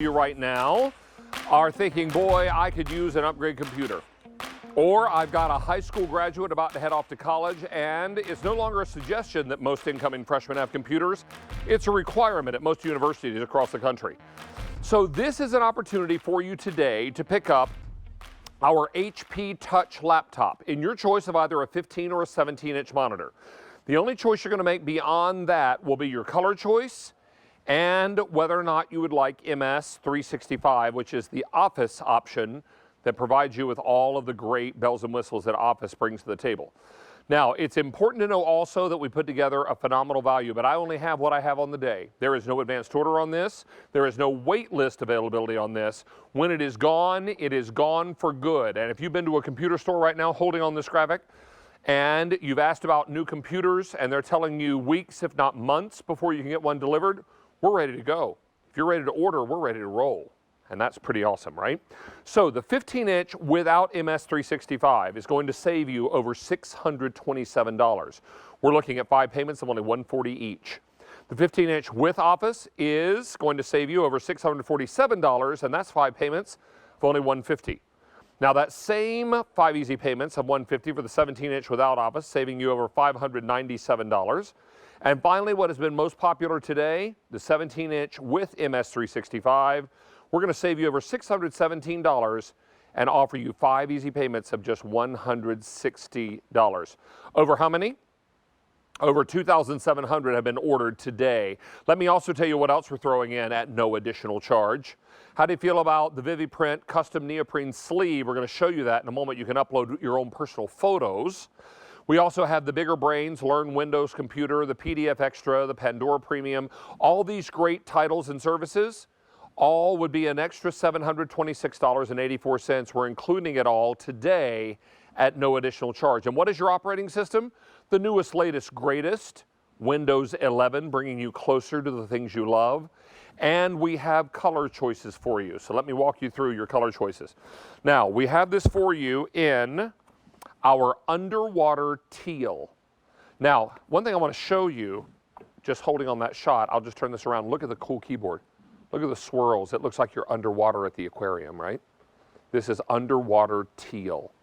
You right now are thinking, boy, I could use an upgrade computer. Or I've got a high school graduate about to head off to college, and it's no longer a suggestion that most incoming freshmen have computers. It's a requirement at most universities across the country. So this is an opportunity for you today to pick up our HP Touch laptop in your choice of either a 15 or a 17-inch monitor. The only choice you're going to make beyond that will be your color choice and whether or not you would like MS365, which is the Office option that provides you with all of the great bells and whistles that Office brings to the table. Now, it's important to know also that we put together a phenomenal value, but I only have what I have on the day. There is no advanced order on this. There is no wait list availability on this. When it is gone for good. And if you've been to a computer store right now holding on this graphic, and you've asked about new computers, and they're telling you weeks, if not months, before you can get one delivered, we're ready to go. If you're ready to order, we're ready to roll. And that's pretty awesome, right? So the 15-inch without MS365 is going to save you over $627. We're looking at 5 payments of only $140 each. The 15-inch with Office is going to save you over $647, and that's 5 payments of only $150. Now that same 5 easy payments of $150 for the 17-inch without Office, saving you over $597. And finally, what has been most popular today, the 17-inch with MS365. We're going to save you over $617 and offer you 5 easy payments of just $160. Over how many? Over 2,700 have been ordered today. Let me also tell you what else we're throwing in at no additional charge. How do you feel about the ViviPrint custom neoprene sleeve? We're going to show you that in a moment. You can upload your own personal photos. We also have the Bigger Brains Learn Windows Computer, the PDF Extra, the Pandora Premium. All these great titles and services, all would be an extra $726.84. We're including it all today at no additional charge. And what is your operating system? The newest, latest, greatest, Windows 11, bringing you closer to the things you love. And we have color choices for you. So let me walk you through your color choices. Now, we have this for you in our underwater teal. Now, one thing I want to show you, just holding on that shot, I'll just turn this around. Look at the cool keyboard. Look at the swirls. It looks like you're underwater at the aquarium, right? This is underwater teal.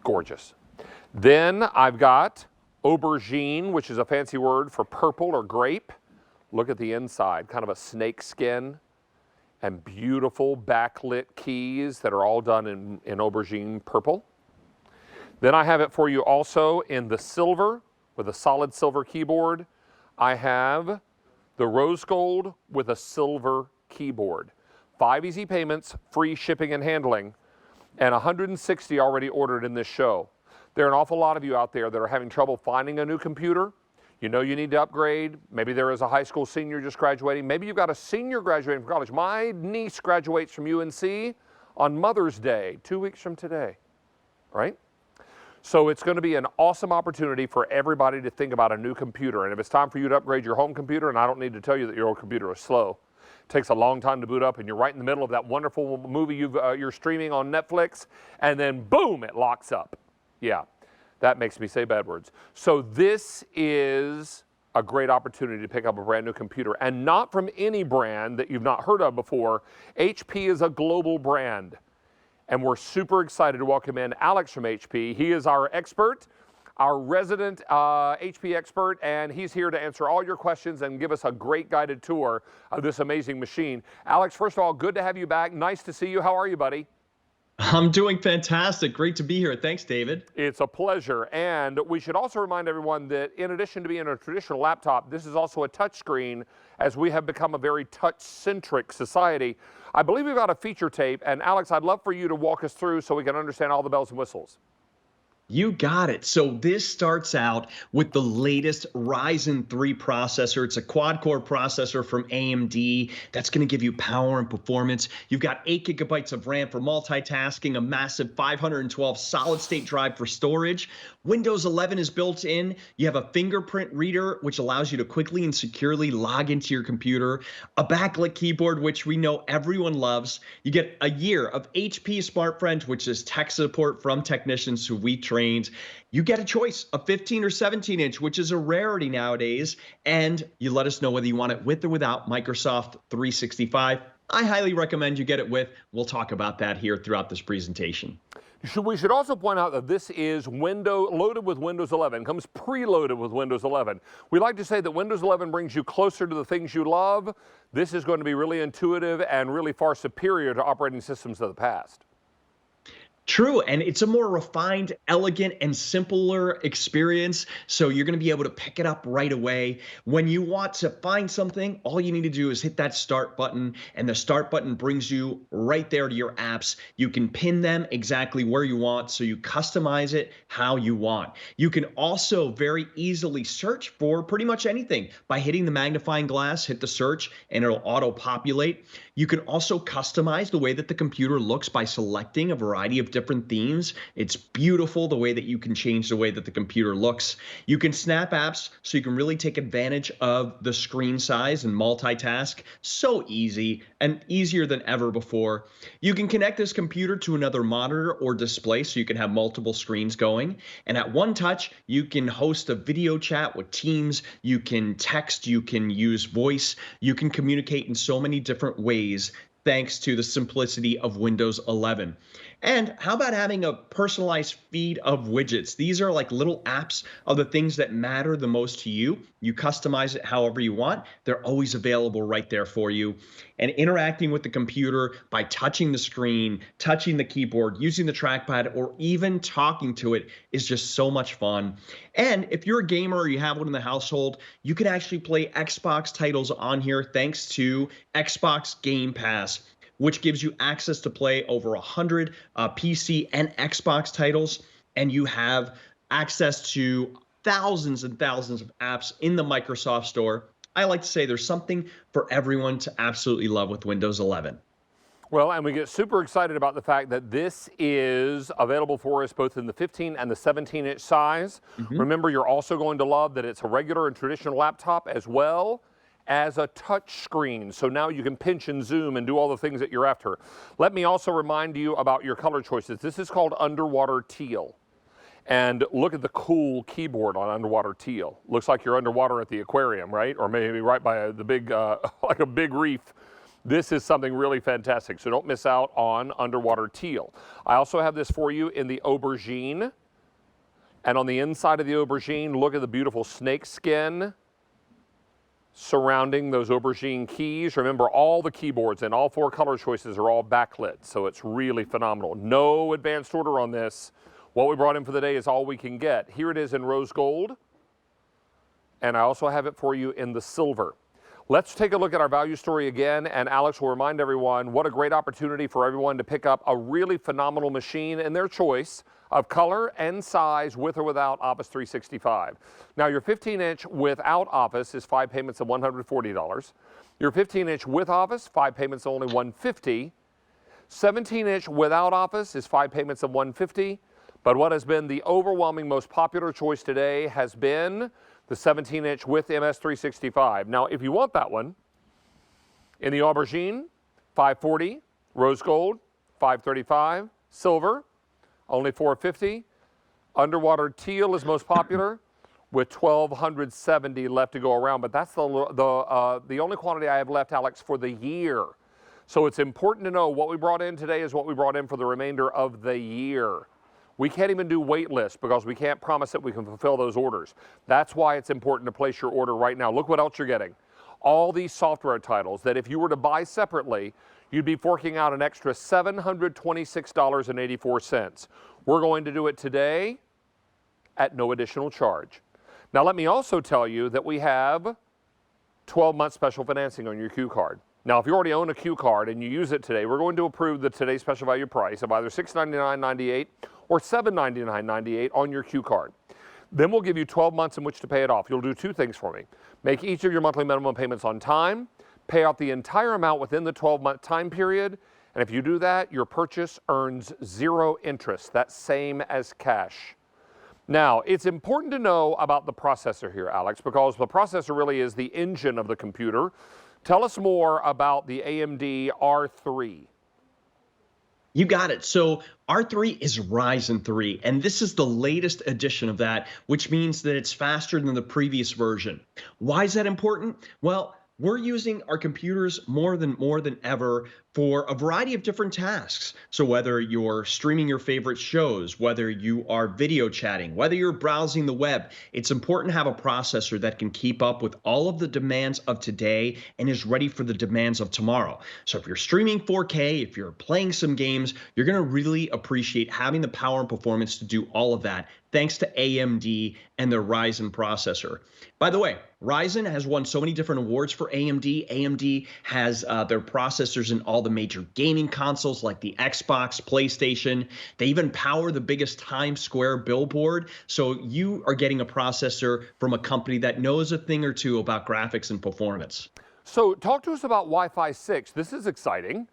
Gorgeous. Then I've got aubergine, which is a fancy word for purple or grape. Look at the inside, kind of a snake skin, and beautiful backlit keys that are all done in aubergine purple. Then I have it for you also in the silver with a solid silver keyboard. I have the rose gold with a silver keyboard. 5 easy payments, free shipping and handling, and 160 already ordered in this show. There are an awful lot of you out there that are having trouble finding a new computer. You know you need to upgrade. Maybe there is a high school senior just graduating. Maybe you've got a senior graduating from college. My niece graduates from UNC on Mother's Day, 2 weeks from today, right? So it's going to be an awesome opportunity for everybody to think about a new computer. And if it's time for you to upgrade your home computer, and I don't need to tell you that your old computer is slow. It takes a long time to boot up, and you're right in the middle of that wonderful movie you're streaming on Netflix, and then boom, it locks up. Yeah, that makes me say bad words. So this is a great opportunity to pick up a brand new computer, and not from any brand that you've not heard of before. HP is a global brand. And we're super excited to welcome in Alex from HP. He is our expert, our resident HP expert, and he's here to answer all your questions and give us a great guided tour of this amazing machine. Alex, first of all, good to have you back. Nice to see you. How are you, buddy? I'm doing fantastic. Great to be here. Thanks, David. It's a pleasure. And we should also remind everyone that in addition to being a traditional laptop, this is also a touchscreen, as we have become a very touch-centric society. I believe we've got a feature tape, and Alex, I'd love for you to walk us through so we can understand all the bells and whistles. You got it. So this starts out with the latest Ryzen 3 processor. It's a quad-core processor from AMD that's going to give you power and performance. You've got 8 gigabytes of RAM for multitasking, a massive 512 solid-state drive for storage. Windows 11 is built in. You have a fingerprint reader, which allows you to quickly and securely log into your computer. A backlit keyboard, which we know everyone loves. You get a year of HP Smart Friend, which is tech support from technicians who we train. You get a choice, a 15 or 17-inch, which is a rarity nowadays, and you let us know whether you want it with or without Microsoft 365 I highly recommend you get it with. We'll talk about that here throughout this presentation. We should also point out that this is loaded with Windows 11, comes preloaded with Windows 11. We like to say that Windows 11 brings you closer to the things you love. This is going to be really intuitive and really far superior to operating systems of the past. True, and it's a more refined, elegant, and simpler experience, so you're going to be able to pick it up right away. When you want to find something, all you need to do is hit that start button, and the start button brings you right there to your apps. You can pin them exactly where you want, so you customize it how you want. You can also very easily search for pretty much anything by hitting the magnifying glass, hit the search, and it'll auto-populate. You can also customize the way that the computer looks by selecting a variety of different themes. It's beautiful the way that you can change the way that the computer looks. You can snap apps so you can really take advantage of the screen size and multitask. So easy and easier than ever before. You can connect this computer to another monitor or display so you can have multiple screens going. And at one touch, you can host a video chat with Teams. You can text, you can use voice, you can communicate in so many different ways thanks to the simplicity of Windows 11. And how about having a personalized feed of widgets? These are like little apps of the things that matter the most to you. You customize it however you want. They're always available right there for you. And interacting with the computer by touching the screen, touching the keyboard, using the trackpad, or even talking to it is just so much fun. And if you're a gamer or you have one in the household, you can actually play Xbox titles on here thanks to Xbox Game Pass, which gives you access to play over 100 PC and Xbox titles, and you have access to thousands and thousands of apps in the Microsoft Store. I like to say there's something for everyone to absolutely love with Windows 11. Well, and we get super excited about the fact that this is available for us both in the 15 and the 17-inch size. Remember, you're also going to love that it's a regular and traditional laptop as well as a touch screen. So now you can pinch and zoom and do all the things that you're after. Let me also remind you about your color choices. This is called Underwater Teal. And look at the cool keyboard on Underwater Teal. Looks like you're underwater at the aquarium, right? Or maybe right by the big, like a big reef. This is something really fantastic. So don't miss out on Underwater Teal. I also have this for you in the aubergine. And on the inside of the aubergine, look at the beautiful snake skin surrounding those aubergine keys. Remember, all the keyboards and all four color choices are all backlit, so it's really phenomenal. No advanced order on this. What we brought in for the day is all we can get. Here it is in rose gold, and I also have it for you in the silver. Let's take a look at our value story again, and Alex will remind everyone what a great opportunity for everyone to pick up a really phenomenal machine in their choice of color and size with or without Office 365. Now, your 15-inch without Office is 5 payments of $140. Your 15-inch with Office, 5 payments of only $150. 17-inch without Office is 5 payments of $150. But what has been the overwhelming most popular choice today has been the 17-inch with MS365. Now, if you want that one, in the aubergine, $540, rose gold, $535, silver, only $450. Underwater Teal is most popular with 1,270 left to go around, but that's the only quantity I have left, Alex, for the year. So it's important to know what we brought in today is what we brought in for the remainder of the year. We can't even do wait lists because we can't promise that we can fulfill those orders. That's why it's important to place your order right now. Look what else you're getting. All these software titles that if you were to buy separately, you'd be forking out an extra $726.84. We're going to do it today at no additional charge. Now, let me also tell you that we have 12-month special financing on your Q card. Now, if you already own a Q card and you use it today, we're going to approve the today's special value price of either $699.98 or $799.98 on your Q card. Then we'll give you 12 months in which to pay it off. You'll do two things for me. Make each of your monthly minimum payments on time, pay out the entire amount within the 12-month time period, and if you do that, your purchase earns 0 interest. That's same as cash. Now, it's important to know about the processor here, Alex, because the processor really is the engine of the computer. Tell us more about the AMD R3. You got it. So R3 is Ryzen 3, and this is the latest edition of that, which means that it's faster than the previous version. Why is that important? Well, we're using our computers more than ever for a variety of different tasks. So whether you're streaming your favorite shows, whether you are video chatting, whether you're browsing the web, it's important to have a processor that can keep up with all of the demands of today and is ready for the demands of tomorrow. So if you're streaming 4K, if you're playing some games, you're going to really appreciate having the power and performance to do all of that, thanks to AMD and their Ryzen processor. By the way, Ryzen has won so many different awards for AMD. AMD has their processors in all the major gaming consoles like the Xbox, PlayStation. They even power the biggest Times Square billboard. So you are getting a processor from a company that knows a thing or two about graphics and performance. So talk to us about Wi-Fi 6. This is exciting.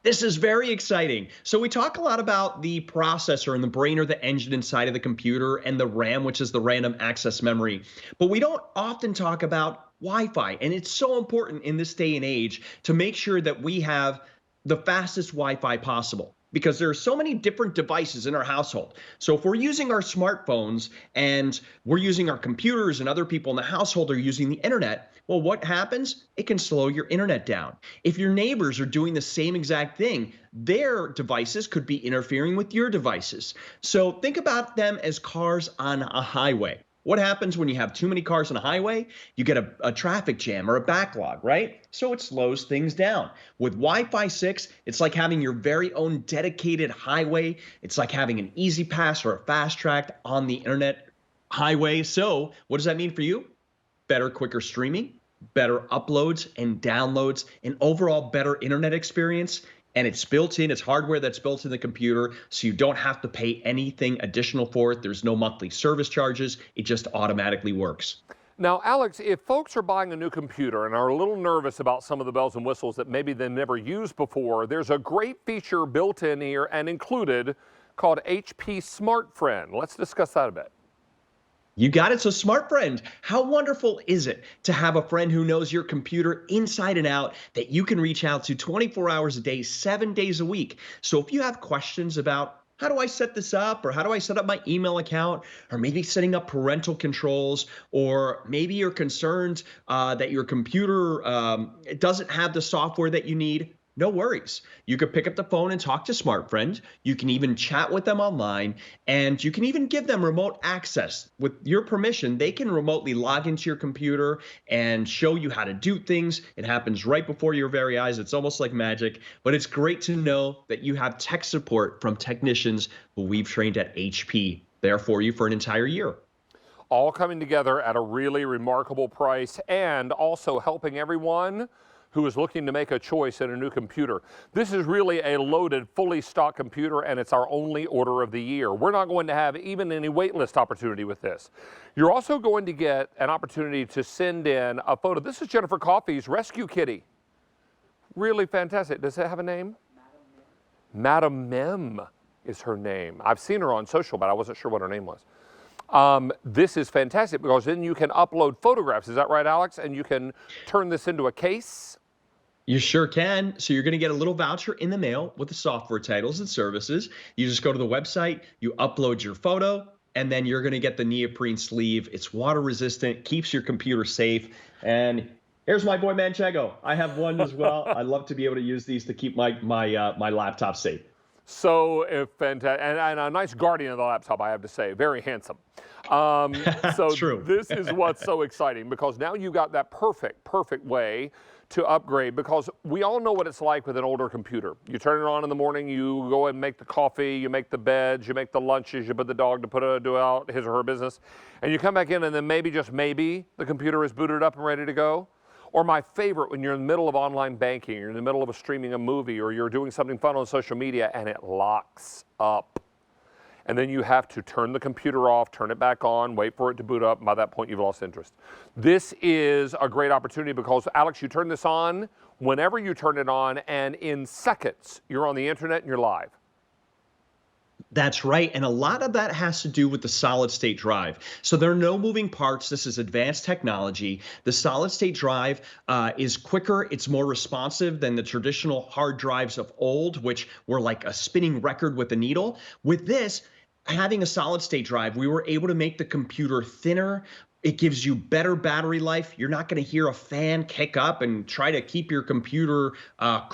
This is very exciting. So we talk a lot about the processor and the brain or the engine inside of the computer and the RAM, which is the random access memory. But we don't often talk about Wi-Fi. And it's so important in this day and age to make sure that we have the fastest Wi-Fi possible, because there are so many different devices in our household. So if we're using our smartphones and we're using our computers and other people in the household are using the internet, well, what happens? It can slow your internet down. If your neighbors are doing the same exact thing, their devices could be interfering with your devices. So think about them as cars on a highway. What happens when you have too many cars on a highway? You get a traffic jam or a backlog, right? So it slows things down. With Wi-Fi 6, it's like having your very own dedicated highway. It's like having an easy pass or a fast track on the internet highway. So what does that mean for you? Better, quicker streaming, better uploads and downloads, and overall better internet experience. And it's built in, it's hardware that's built in the computer, so you don't have to pay anything additional for it. There's no monthly service charges. It just automatically works. Now, Alex, if folks are buying a new computer and are a little nervous about some of the bells and whistles that maybe they've never used before, there's a great feature built in here and included called HP Smart Friend. Let's discuss that a bit. You got it. So Smart Friend, how wonderful is it to have a friend who knows your computer inside and out that you can reach out to 24 hours a day, 7 days a week? So if you have questions about how do I set this up, or how do I set up my email account, or maybe setting up parental controls, or maybe you're concerned that your computer doesn't have the software that you need, no worries. You could pick up the phone and talk to SmartFriend. You can even chat with them online, and you can even give them remote access. With your permission, they can remotely log into your computer and show you how to do things. It happens right before your very eyes. It's almost like magic, but it's great to know that you have tech support from technicians who we've trained at HP there for you for an entire year. All coming together at a really remarkable price, and also helping everyone who is looking to make a choice in a new computer. This is really a loaded, fully stocked computer, and it's our only order of the year. We're not going to have even any waitlist opportunity with this. You're also going to get an opportunity to send in a photo. This is Jennifer Coffey's rescue kitty. Really fantastic. Does it have a name? Madam Mem is her name. I've seen her on social, but I wasn't sure what her name was. This is fantastic because then you can upload photographs. Is that right, Alex? And you can turn this into a case? You sure can. So you're going to get a little voucher in the mail with the software titles and services. You just go to the website, you upload your photo, and then you're going to get the neoprene sleeve. It's water resistant, keeps your computer safe. And here's my boy Manchego. I have one as well. I love to be able to use these to keep my laptop safe. So fantastic, and a nice guardian of the laptop, I have to say, very handsome. So True. This is what's so exciting, because now you've got that perfect way to upgrade, because we all know what it's like with an older computer. You turn it on in the morning, you go and make the coffee, you make the beds, you make the lunches, you put the dog to do out his or her business, and you come back in and then maybe, just maybe, the computer is booted up and ready to go. Or my favorite, when you're in the middle of online banking, you're in the middle of streaming a movie, or you're doing something fun on social media and it locks up. And then you have to turn the computer off, turn it back on, wait for it to boot up, and by that point you've lost interest. This is a great opportunity because, Alex, you turn this on whenever you turn it on, and in seconds you're on the internet and you're live. That's right. And a lot of that has to do with the solid state drive. So there are no moving parts. This is advanced technology. The solid state drive is quicker. It's more responsive than the traditional hard drives of old, which were like a spinning record with a needle. With this, having a solid state drive, we were able to make the computer thinner, It gives you better battery life. You're not going to hear a fan kick up and try to keep your computer cool